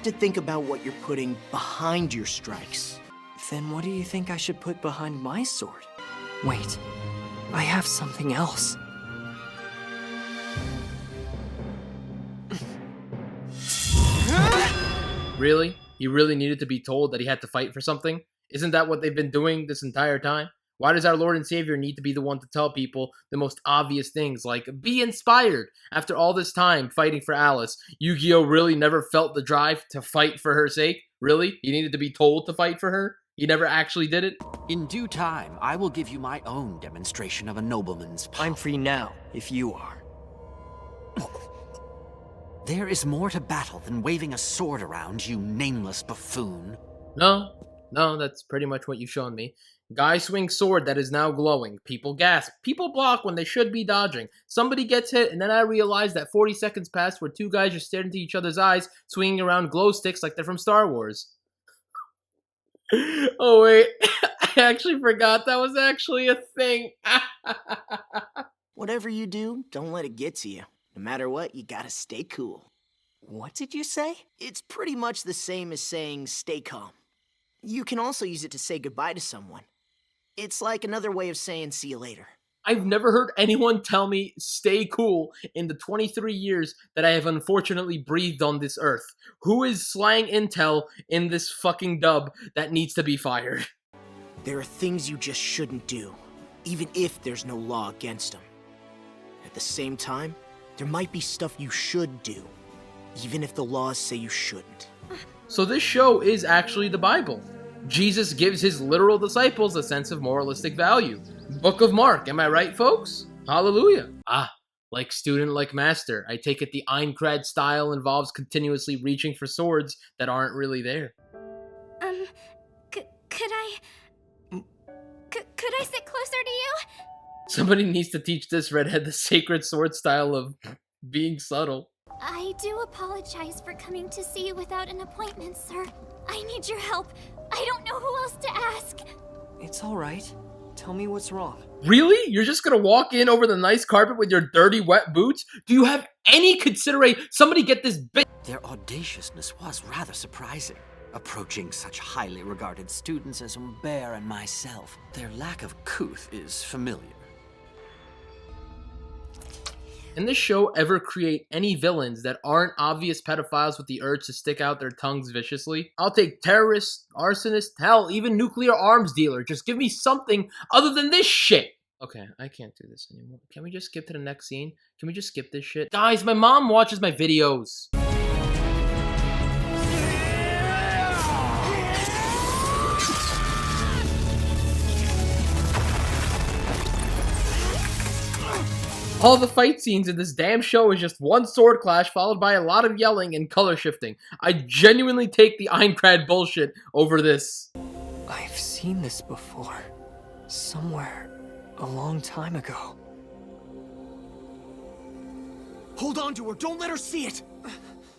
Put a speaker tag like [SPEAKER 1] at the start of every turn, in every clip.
[SPEAKER 1] to think about what you're putting behind your strikes.
[SPEAKER 2] Then what do you think I should put behind my sword? Wait, I have something else.
[SPEAKER 3] Really? He really needed to be told that he had to fight for something? Isn't that what they've been doing this entire time? Why does our Lord and Savior need to be the one to tell people the most obvious things like, be inspired? After all this time fighting for Alice, Yu-Gi-Oh! Really never felt the drive to fight for her sake? Really? He needed to be told to fight for her? He never actually did it?
[SPEAKER 4] In due time, I will give you my own demonstration of a nobleman's power.
[SPEAKER 2] I'm free now, if you are.
[SPEAKER 4] There is more to battle than waving a sword around, you nameless buffoon.
[SPEAKER 3] No, that's pretty much what you've shown me. Guy swings sword that is now glowing. People gasp. People block when they should be dodging. Somebody gets hit, and then I realize that 40 seconds passed where two guys just stared into each other's eyes, swinging around glow sticks like they're from Star Wars. Oh wait, I actually forgot that was actually a thing.
[SPEAKER 1] Whatever you do, don't let it get to you. No matter what, you gotta stay cool.
[SPEAKER 2] What did you say?
[SPEAKER 1] It's pretty much the same as saying stay calm. You can also use it to say goodbye to someone. It's like another way of saying see you later.
[SPEAKER 3] I've never heard anyone tell me stay cool in the 23 years that I have unfortunately breathed on this earth. Who is slang intel in this fucking dub that needs to be fired?
[SPEAKER 1] There are things you just shouldn't do, even if there's no law against them. At the same time, there might be stuff you should do, even if the laws say you shouldn't.
[SPEAKER 3] So this show is actually the Bible. Jesus gives his literal disciples a sense of moralistic value. Book of Mark, am I right, folks? Hallelujah. Like student, like master. I take it the Aincrad style involves continuously reaching for swords that aren't really there.
[SPEAKER 5] Could I sit closer to you?
[SPEAKER 3] Somebody needs to teach this redhead the sacred sword style of being subtle.
[SPEAKER 5] I do apologize for coming to see you without an appointment, sir. I need your help. I don't know who else to ask.
[SPEAKER 2] It's all right. Tell me what's wrong.
[SPEAKER 3] Really? You're just gonna walk in over the nice carpet with your dirty, wet boots? Do you have any consideration? Somebody get this bitch.
[SPEAKER 4] Their audaciousness was rather surprising. Approaching such highly regarded students as Humbert and myself, their lack of couth is familiar.
[SPEAKER 3] Can this show ever create any villains that aren't obvious pedophiles with the urge to stick out their tongues viciously? I'll take terrorist, arsonist, hell, even nuclear arms dealer. Just give me something other than this shit. Okay, I can't do this anymore. Can we just skip to the next scene? Can we just skip this shit? Guys, my mom watches my videos. All the fight scenes in this damn show is just one sword clash followed by a lot of yelling and color shifting. I genuinely take the Aincrad bullshit over this.
[SPEAKER 2] I've seen this before. Somewhere. A long time ago.
[SPEAKER 1] Hold on to her, don't let her see it!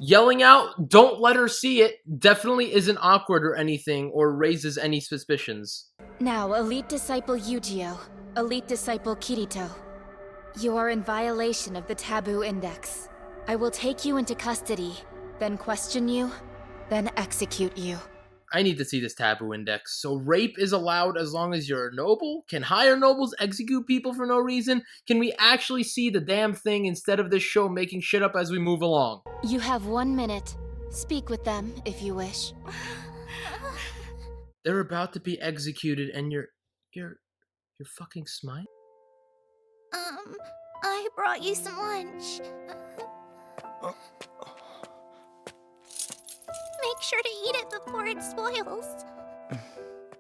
[SPEAKER 3] Yelling out, don't let her see it, definitely isn't awkward or anything or raises any suspicions.
[SPEAKER 5] Now, Elite Disciple Yu-Gi-Oh! Elite Disciple Kirito. You are in violation of the Taboo Index. I will take you into custody, then question you, then execute you.
[SPEAKER 3] I need to see this taboo index. So rape is allowed as long as you're a noble? Can higher nobles execute people for no reason? Can we actually see the damn thing instead of this show making shit up as we move along?
[SPEAKER 5] You have 1 minute. Speak with them if you wish.
[SPEAKER 3] They're about to be executed and you're fucking smiling?
[SPEAKER 5] I brought you some lunch. Make sure to eat it before it spoils.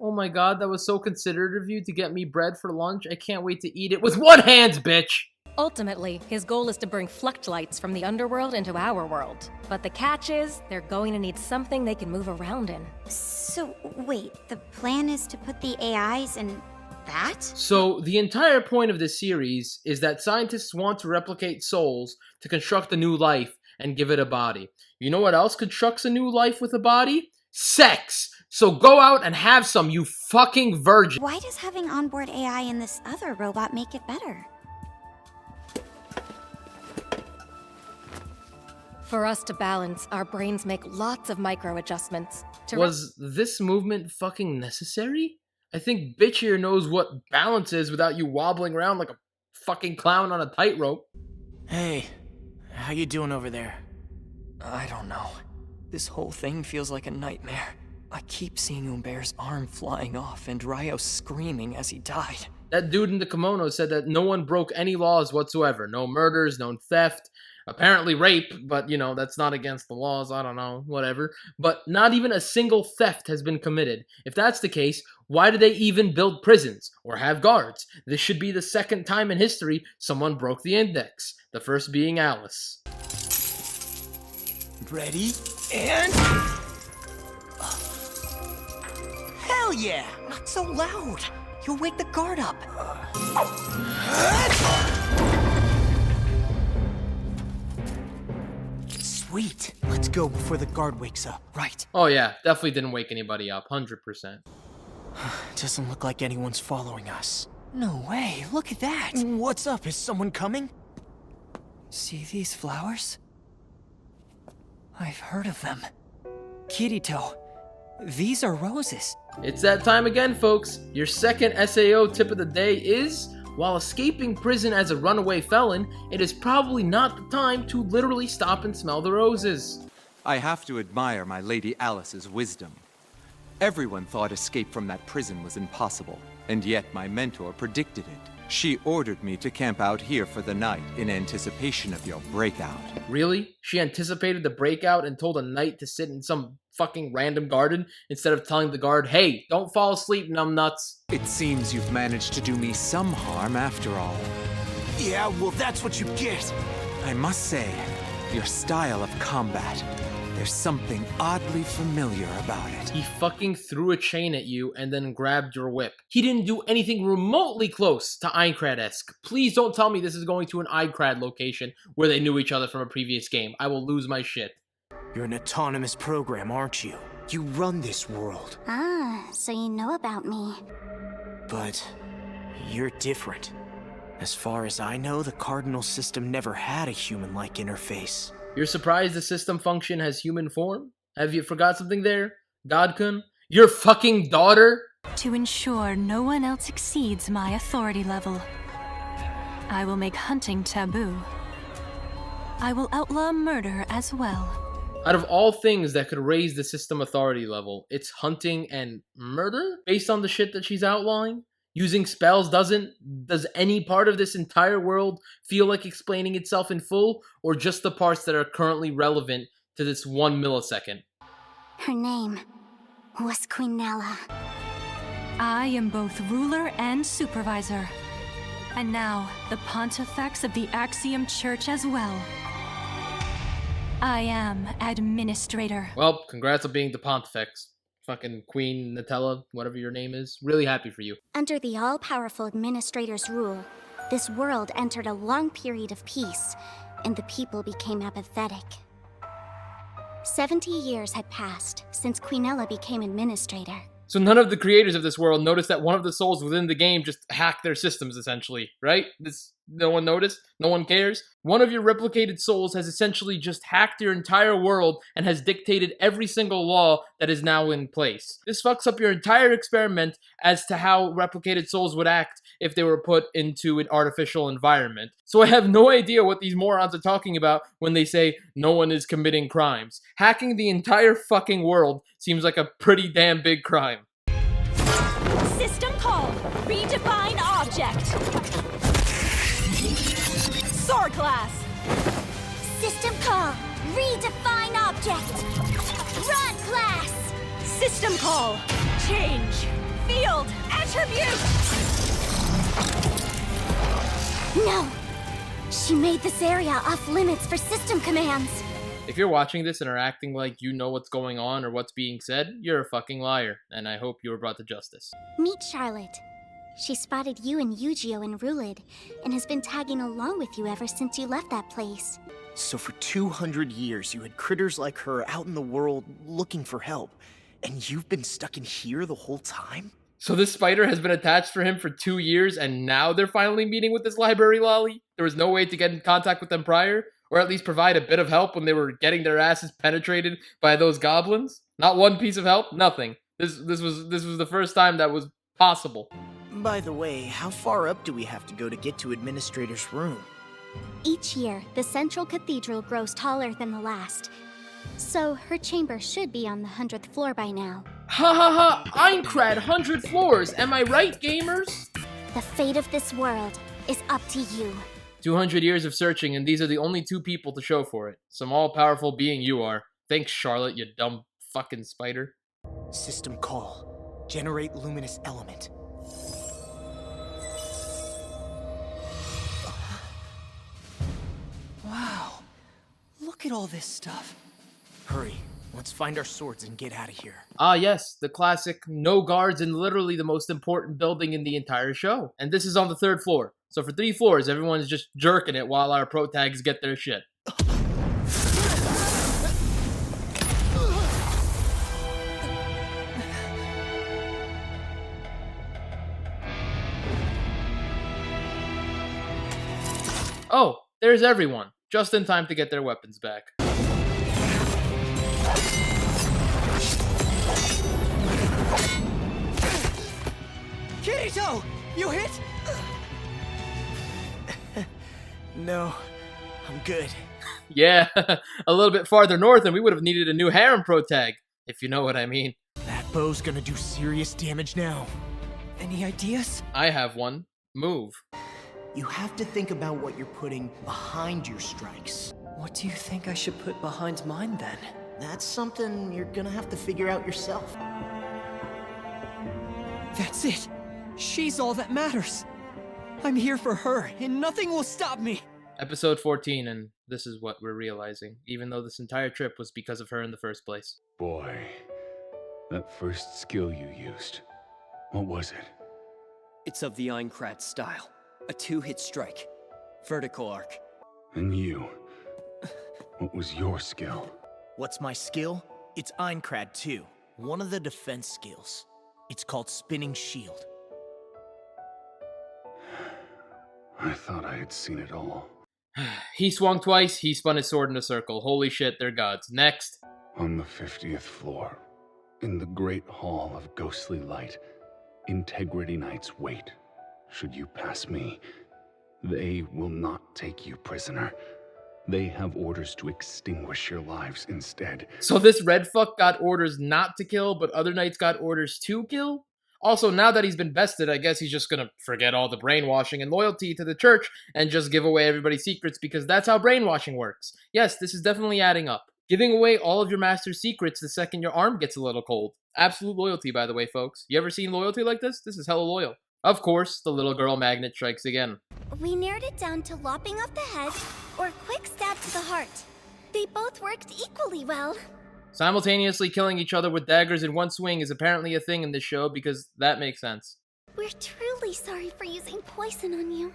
[SPEAKER 3] Oh my god, that was so considerate of you to get me bread for lunch. I can't wait to eat it with one hand, bitch!
[SPEAKER 6] Ultimately, his goal is to bring Fluctlights from the underworld into our world. But the catch is, they're going to need something they can move around in.
[SPEAKER 7] So, wait, the plan is to put the AIs in that?
[SPEAKER 3] So, the entire point of this series is that scientists want to replicate souls to construct a new life and give it a body. You know what else constructs a new life with a body? Sex! So go out and have some, you fucking virgin!
[SPEAKER 7] Why does having onboard AI in this other robot make it better?
[SPEAKER 6] For us to balance, our brains make lots of micro adjustments.
[SPEAKER 3] Was this movement fucking necessary? I think bitch here knows what balance is without you wobbling around like a fucking clown on a tightrope.
[SPEAKER 1] Hey, how you doing over there?
[SPEAKER 2] I don't know. This whole thing feels like a nightmare. I keep seeing Umbert's arm flying off and Ryo screaming as he died.
[SPEAKER 3] That dude in the kimono said that no one broke any laws whatsoever. No murders, no theft. Apparently rape, but you know, that's not against the laws, I don't know, whatever. But not even a single theft has been committed. If that's the case, why do they even build prisons or have guards? This should be the second time in history someone broke the index, the first being Alice.
[SPEAKER 1] Ready? And... Hell yeah!
[SPEAKER 2] Not so loud! You'll wake the guard up!
[SPEAKER 1] Sweet. Let's go before the guard wakes up.
[SPEAKER 2] Right.
[SPEAKER 3] Oh yeah, definitely didn't wake anybody up, 100%.
[SPEAKER 1] Doesn't look like anyone's following us.
[SPEAKER 2] No way, look at that!
[SPEAKER 1] What's up? Is someone coming?
[SPEAKER 2] See these flowers? I've heard of them. Kirito, these are roses.
[SPEAKER 3] It's that time again, folks. Your second SAO tip of the day is, while escaping prison as a runaway felon, it is probably not the time to literally stop and smell the roses.
[SPEAKER 8] I have to admire my Lady Alice's wisdom. Everyone thought escape from that prison was impossible, and yet my mentor predicted it. She ordered me to camp out here for the night in anticipation of your breakout.
[SPEAKER 3] Really? She anticipated the breakout and told a knight to sit in some fucking random garden instead of telling the guard, hey, don't fall asleep, numbnuts.
[SPEAKER 8] It seems you've managed to do me some harm after all.
[SPEAKER 1] Yeah, well, that's what you get.
[SPEAKER 8] I must say, your style of combat, there's something oddly familiar about it.
[SPEAKER 3] He fucking threw a chain at you and then grabbed your whip. He didn't do anything remotely close to Aincrad-esque. Please don't tell me this is going to an Aincrad location where they knew each other from a previous game. I will lose my shit.
[SPEAKER 1] You're an autonomous program, aren't you? You run this world.
[SPEAKER 7] Ah, so you know about me.
[SPEAKER 1] But you're different. As far as I know, the Cardinal system never had a human-like interface.
[SPEAKER 3] You're surprised the system function has human form? Have you forgot something there? Godkun? Your fucking daughter?
[SPEAKER 9] To ensure no one else exceeds my authority level, I will make hunting taboo. I will outlaw murder as well.
[SPEAKER 3] Out of all things that could raise the system authority level, it's hunting and murder? Based on the shit that she's outlawing? Using spells doesn't? Does any part of this entire world feel like explaining itself in full, or just the parts that are currently relevant to this 1 millisecond?
[SPEAKER 7] Her name was Quinella.
[SPEAKER 9] I am both ruler and supervisor. And now, the Pontifex of the Axiom Church as well. I am administrator.
[SPEAKER 3] Well, congrats on being the Pontifex. Fucking Queen Nutella, whatever your name is. Really happy for you.
[SPEAKER 7] Under the all-powerful administrator's rule, this world entered a long period of peace, and the people became apathetic. 70 years had passed since Quinella became administrator.
[SPEAKER 3] So none of the creators of this world noticed that one of the souls within the game just hacked their systems, essentially, right? No one noticed? No one cares? One of your replicated souls has essentially just hacked your entire world and has dictated every single law that is now in place. This fucks up your entire experiment as to how replicated souls would act if they were put into an artificial environment. So I have no idea what these morons are talking about when they say no one is committing crimes. Hacking the entire fucking world seems like a pretty damn big crime.
[SPEAKER 9] System call. Redefine object. Sword class.
[SPEAKER 7] System call! Redefine object! Run class!
[SPEAKER 9] System call. Change. Field. Attribute.
[SPEAKER 7] No! She made this area off limits for system commands.
[SPEAKER 3] If you're watching this and are acting like you know what's going on or what's being said, you're a fucking liar, and I hope you were brought to justice.
[SPEAKER 7] Meet Charlotte. She spotted you and Yu-Gi-Oh in Rulid, and has been tagging along with you ever since you left that place.
[SPEAKER 1] So for 200 years, you had critters like her out in the world looking for help, and you've been stuck in here the whole time?
[SPEAKER 3] So this spider has been attached for him for 2 years, and now they're finally meeting with this library lolly? There was no way to get in contact with them prior? Or at least provide a bit of help when they were getting their asses penetrated by those goblins? Not one piece of help? Nothing. This was the first time that was possible.
[SPEAKER 1] By the way, how far up do we have to go to get to Administrator's room?
[SPEAKER 7] Each year, the central cathedral grows taller than the last. So her chamber should be on the 100th floor by now.
[SPEAKER 3] Ha ha ha! Aincrad, 100 floors! Am I right, gamers?
[SPEAKER 7] The fate of this world is up to you.
[SPEAKER 3] 200 years of searching, and these are the only two people to show for it. Some all-powerful being you are. Thanks, Charlotte, you dumb fucking spider.
[SPEAKER 1] System call. Generate luminous element.
[SPEAKER 2] Wow. Look at all this stuff.
[SPEAKER 1] Hurry. Let's find our swords and get out of here.
[SPEAKER 3] Ah yes, the classic no guards in literally the most important building in the entire show. And this is on the 3rd floor. So for 3 floors, everyone's just jerking it while our pro tags get their shit. Oh, there's everyone. Just in time to get their weapons back.
[SPEAKER 2] Kirito! You hit?
[SPEAKER 1] No, I'm good.
[SPEAKER 3] Yeah, a little bit farther north and we would have needed a new harem pro tag, if you know what I mean.
[SPEAKER 1] That bow's gonna do serious damage now.
[SPEAKER 2] Any ideas?
[SPEAKER 3] I have one. Move.
[SPEAKER 1] You have to think about what you're putting behind your strikes.
[SPEAKER 2] What do you think I should put behind mine then?
[SPEAKER 1] That's something you're gonna have to figure out yourself.
[SPEAKER 2] That's it. She's all that matters. I'm here for her, and nothing will stop me.
[SPEAKER 3] Episode 14, and this is what we're realizing, even though this entire trip was because of her in the first place.
[SPEAKER 10] Boy, that first skill you used, what was it?
[SPEAKER 2] It's of the Aincrad style. A 2-hit strike. Vertical arc.
[SPEAKER 10] And you, what was your skill?
[SPEAKER 1] What's my skill? It's Aincrad 2, one of the defense skills. It's called Spinning Shield.
[SPEAKER 10] I thought I had seen it all.
[SPEAKER 3] He swung twice, he spun his sword in a circle. Holy shit, they're gods. Next.
[SPEAKER 10] On the 50th floor, in the great hall of ghostly light, Integrity Knights wait. Should you pass me, they will not take you prisoner. They have orders to extinguish your lives instead.
[SPEAKER 3] So this red fuck got orders not to kill, but other knights got orders to kill? Also, now that he's been bested, I guess he's just gonna forget all the brainwashing and loyalty to the church and just give away everybody's secrets because that's how brainwashing works. Yes, this is definitely adding up. Giving away all of your master's secrets the second your arm gets a little cold. Absolute loyalty, by the way, folks. You ever seen loyalty like this? This is hella loyal. Of course, the little girl magnet strikes again.
[SPEAKER 7] We narrowed it down to lopping off the head or quick stab to the heart. They both worked equally well.
[SPEAKER 3] Simultaneously killing each other with daggers in one swing is apparently a thing in this show because that makes sense.
[SPEAKER 7] We're truly sorry for using poison on you.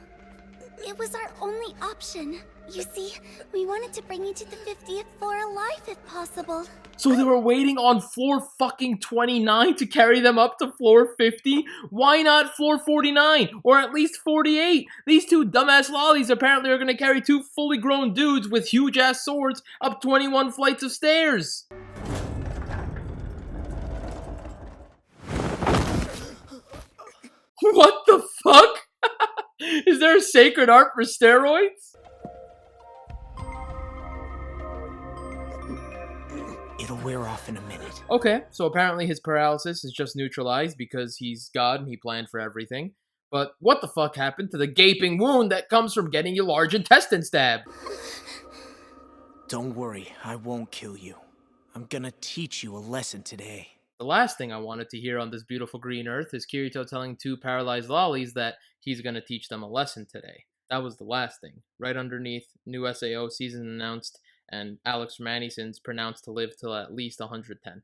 [SPEAKER 7] It was our only option. You see, we wanted to bring you to the 50th floor alive if possible.
[SPEAKER 3] So they were waiting on floor fucking 29 to carry them up to floor 50? Why not floor 49? Or at least 48? These two dumbass lollies apparently are gonna carry two fully grown dudes with huge ass swords up 21 flights of stairs. What the fuck? Is there a sacred art for steroids?
[SPEAKER 1] It'll wear off in a minute.
[SPEAKER 3] Okay, so apparently his paralysis is just neutralized because he's God and he planned for everything. But what the fuck happened to the gaping wound that comes from getting your large intestine stabbed?
[SPEAKER 1] Don't worry, I won't kill you. I'm gonna teach you a lesson today.
[SPEAKER 3] The last thing I wanted to hear on this beautiful green earth is Kirito telling two paralyzed lollies that he's gonna teach them a lesson today. That was the last thing. Right underneath, new SAO season announced, and Alex from AniSins pronounced to live till at least 110.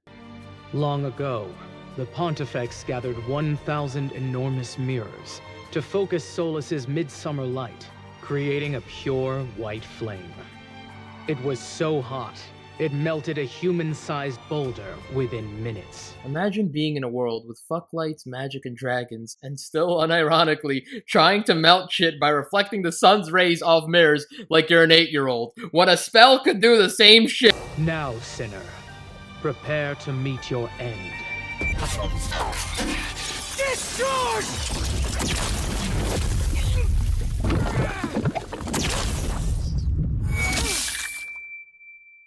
[SPEAKER 11] Long ago, the Pontifex gathered 1,000 enormous mirrors to focus Solus's midsummer light, creating a pure white flame. It was so hot It melted a human-sized boulder within minutes.
[SPEAKER 3] Imagine being in a world with fucklights, magic, and dragons, and still, unironically, trying to melt shit by reflecting the sun's rays off mirrors like you're an 8-year-old, when a spell could do the same shit.
[SPEAKER 11] Now, sinner, prepare to meet your end.
[SPEAKER 1] Discharge!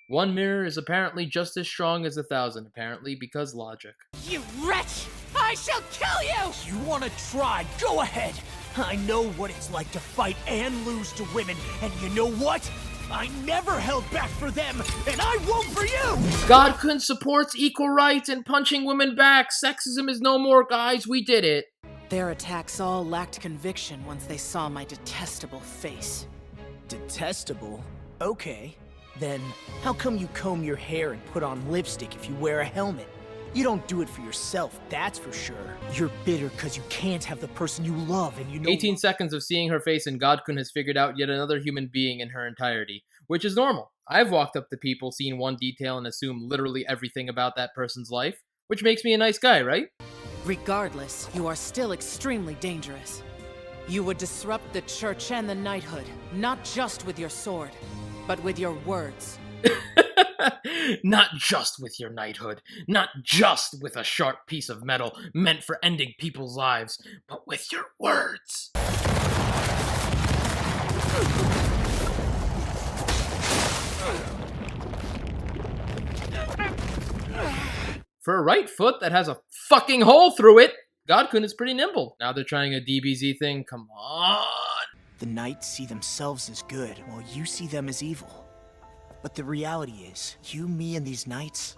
[SPEAKER 3] One mirror is apparently just as strong as 1,000, apparently, because logic.
[SPEAKER 1] You wretch! I shall kill you! You wanna try? Go ahead! I know what it's like to fight and lose to women, and you know what? I never held back for them, and I won't for you!
[SPEAKER 3] God-kun supports equal rights and punching women back. Sexism is no more, guys. We did it.
[SPEAKER 12] Their attacks all lacked conviction once they saw my detestable face.
[SPEAKER 1] Detestable? Okay. Then, how come you comb your hair and put on lipstick if you wear a helmet? You don't do it for yourself, that's for sure. You're bitter because you can't have the person you love and you know—
[SPEAKER 3] 18 seconds of seeing her face and God-kun has figured out yet another human being in her entirety, which is normal. I've walked up to people, seen one detail, and assumed literally everything about that person's life, which makes me a nice guy, right?
[SPEAKER 12] Regardless, you are still extremely dangerous. You would disrupt the church and the knighthood, not just with your sword, but with your words.
[SPEAKER 3] Not just with your knighthood, not just with a sharp piece of metal meant for ending people's lives, but with your words. For a right foot that has a fucking hole through it, God-kun is pretty nimble. Now they're trying a DBZ thing, come on.
[SPEAKER 1] The knights see themselves as good, while you see them as evil. But the reality is, you, me, and these knights,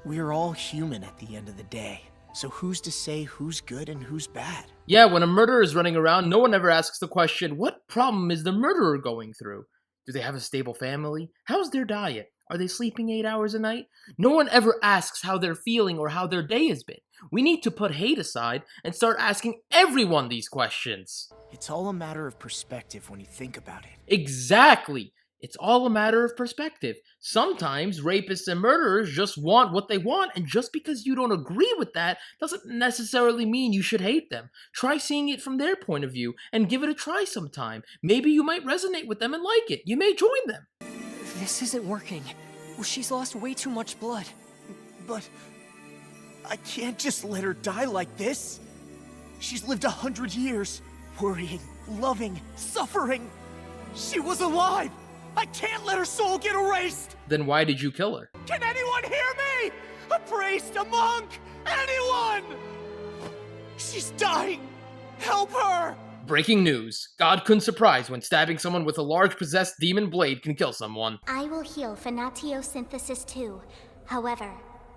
[SPEAKER 1] we're all human at the end of the day. So who's to say who's good and who's bad?
[SPEAKER 3] Yeah, when a murderer is running around, no one ever asks the question, what problem is the murderer going through? Do they have a stable family? How's their diet? Are they sleeping 8 hours a night? No one ever asks how they're feeling or how their day has been. We need to put hate aside and start asking everyone these questions.
[SPEAKER 1] It's all a matter of perspective when you think about it.
[SPEAKER 3] Exactly. It's all a matter of perspective. Sometimes rapists and murderers just want what they want, and just because you don't agree with that doesn't necessarily mean you should hate them. Try seeing it from their point of view and give it a try sometime. Maybe you might resonate with them and like it. You may join them.
[SPEAKER 2] This isn't working. She's lost way too much blood.
[SPEAKER 1] But I can't just let her die like this. She's lived 100 years, worrying, loving, suffering. She was alive. I can't let her soul get erased!
[SPEAKER 3] Then why did you kill her?
[SPEAKER 1] Can anyone hear me? A priest, a monk, anyone! She's dying! Help her!
[SPEAKER 3] Breaking news. God-kun surprised when stabbing someone with a large possessed demon blade can kill someone.
[SPEAKER 7] I will heal Fanatiosynthesis too. However,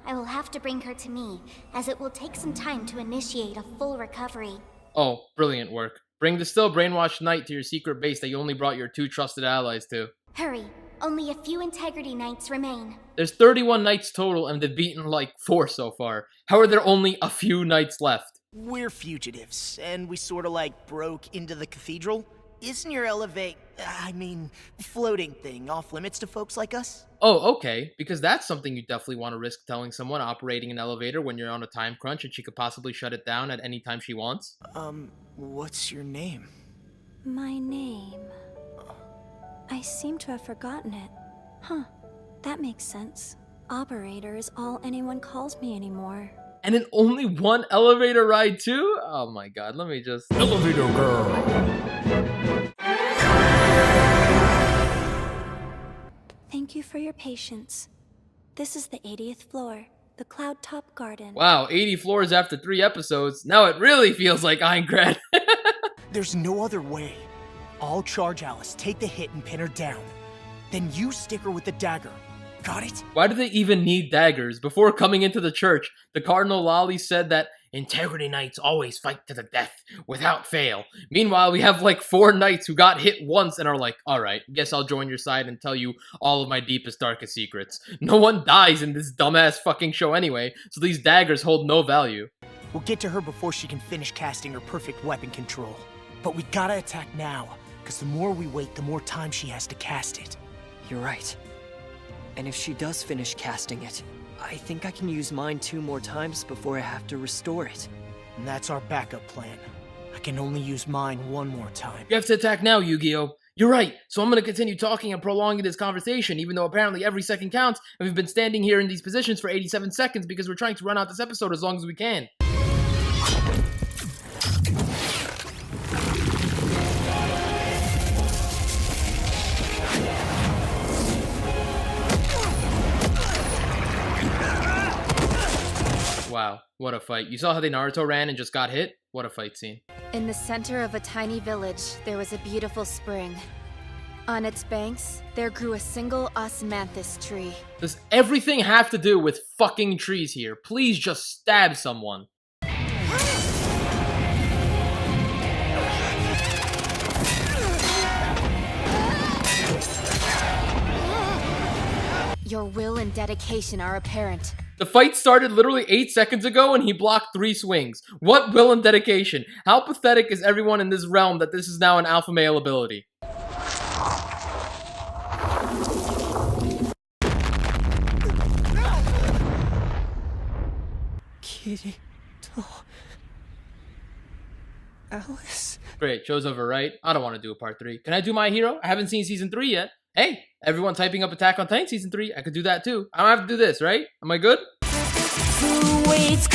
[SPEAKER 7] I will have to bring her to me, as it will take some time to initiate a full recovery.
[SPEAKER 3] Oh, brilliant work. Bring the still brainwashed knight to your secret base that you only brought your 2 trusted allies to.
[SPEAKER 7] Hurry, only a few integrity knights remain.
[SPEAKER 3] There's 31 knights total and they've beaten like 4 so far. How are there only a few knights left?
[SPEAKER 1] We're fugitives, and we sorta like broke into the cathedral. Isn't your floating thing off limits to folks like us?
[SPEAKER 3] Oh, okay, because that's something you definitely want to risk telling someone operating an elevator when you're on a time crunch and she could possibly shut it down at any time she wants.
[SPEAKER 1] What's your name?
[SPEAKER 13] My name... I seem to have forgotten it. Huh, that makes sense. Operator is all anyone calls me anymore.
[SPEAKER 3] And in only one elevator ride too? Oh my god, let me just... Elevator girl!
[SPEAKER 13] Thank you for your patience. This is the 80th floor, the Cloud Top Garden.
[SPEAKER 3] Wow, 80 floors after 3 episodes. Now it really feels like Aincrad.
[SPEAKER 1] There's no other way. I'll charge Alice, take the hit, and pin her down. Then you stick her with the dagger. Got it?
[SPEAKER 3] Why do they even need daggers? Before coming into the church, the Cardinal Lolly said that integrity knights always fight to the death, without fail. Meanwhile, we have like 4 knights who got hit once and are like, alright, guess I'll join your side and tell you all of my deepest, darkest secrets. No one dies in this dumbass fucking show anyway, so these daggers hold no value.
[SPEAKER 1] We'll get to her before she can finish casting her perfect weapon control. But we gotta attack now, because the more we wait, the more time she has to cast it.
[SPEAKER 2] You're right. And if she does finish casting it, I think I can use mine 2 more times before I have to restore it.
[SPEAKER 1] And that's our backup plan. I can only use mine 1 more time.
[SPEAKER 3] You have to attack now, Yu-Gi-Oh! You're right, so I'm gonna continue talking and prolonging this conversation, even though apparently every second counts, and we've been standing here in these positions for 87 seconds because we're trying to run out this episode as long as we can. Wow, what a fight. You saw how they Naruto ran and just got hit? What a fight scene.
[SPEAKER 5] In the center of a tiny village, there was a beautiful spring. On its banks, there grew a single osmanthus tree.
[SPEAKER 3] Does everything have to do with fucking trees here? Please just stab someone.
[SPEAKER 5] Your will and dedication are apparent.
[SPEAKER 3] The fight started literally 8 seconds ago and he blocked 3 swings. What will and dedication? How pathetic is everyone in this realm that this is now an alpha male ability?
[SPEAKER 2] Kirito... Alice...
[SPEAKER 3] Great, show's over, right? I don't want to do a part 3. Can I do My Hero? I haven't seen season 3 yet. Hey, everyone typing up Attack on Titan season 3. I could do that too. I don't have to do this, right? Am I good?
[SPEAKER 5] Who waits?